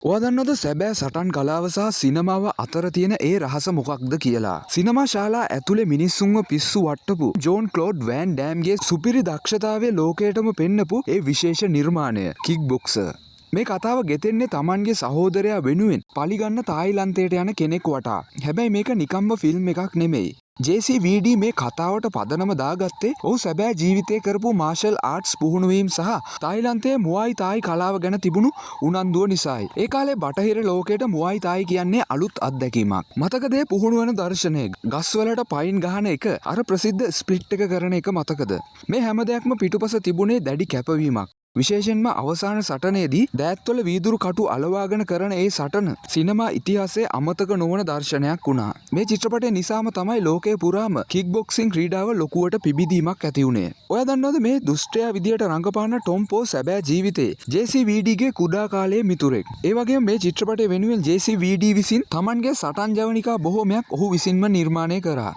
ඔයා දන්නවද සැබෑ සටන් කලාව සහ සිනමාව අතර තියෙන ඒ රහස මොකක්ද කියලා? සිනමා ශාලා ඇතුලේ මිනිස්සුන්ව පිස්සු වට්ටපු ජෝන් ක්ලෝඩ් වෑන් ඩෑම්ගේ සුපිරි දක්ෂතාවය ලෝකයටම පෙන්නපු ඒ විශේෂ නිර්මාණය කික් බොක්සර්. මේ කතාව ගෙතෙන්නේ තමන්ගේ සහෝදරයා වෙනුවෙන් පලිගන්න තායිලන්තයට යන කෙනෙක් වටා. හැබැයි මේක නිකම්ම ෆිල්ම් එකක් නෙමෙයි. JCVD මේ කතාවට පදනම දාගත්තේ ඔහු සැබෑ ජීවිතය කරපු මාර්ෂල් ආර්ට්ස් පුහුණුවීම් සහ තායිලන්තයේ මුවයි තායි කලාව ගැන තිබුණු උනන්දුව නිසායි. ඒ කාලේ බටහිර ලෝකයට මුවයි තායි කියන්නේ අලුත් අත්දැකීමක්. මතකද ඒ පුහුණු වෙන දර්ශනය? ගස්වලට පයින් ගහන එක, අර ප්‍රසිද්ධ ස්ප්ලිට් එක කරන එක මතකද? මේ හැම දෙයක්ම පිටුපස තිබුණේ දැඩි කැපවීමක්. විශේෂයෙන්ම අවසාන සටනේදී දෑත්වල වීදුරු කටු අලවාගෙන කරන ඒ සටන සිනමා ඉතිහාසයේ අමතක නොවන දර්ශනයක් වුණා. මේ චිත්‍රපටය නිසාම තමයි ලෝකයේ පුරාම කික් බොක්සිං ක්‍රීඩාව ලොකුවට පිබිදීමක් ඇති වුණේ. ඔයා දන්නවද මේ දුෂ්ටයා විදියට රංගපාන ටොම් පෝ සැබෑ ජීවිතේ JCVDගේ කුඩා කාලයේ මිතුරෙක්. ඒ වගේම මේ චිත්‍රපටය වෙනුවෙන් JCVD විසින් තමන්ගේ සටන් ජවනිකා බොහෝමයක් ඔහු විසින්ම නිර්මාණය කරා.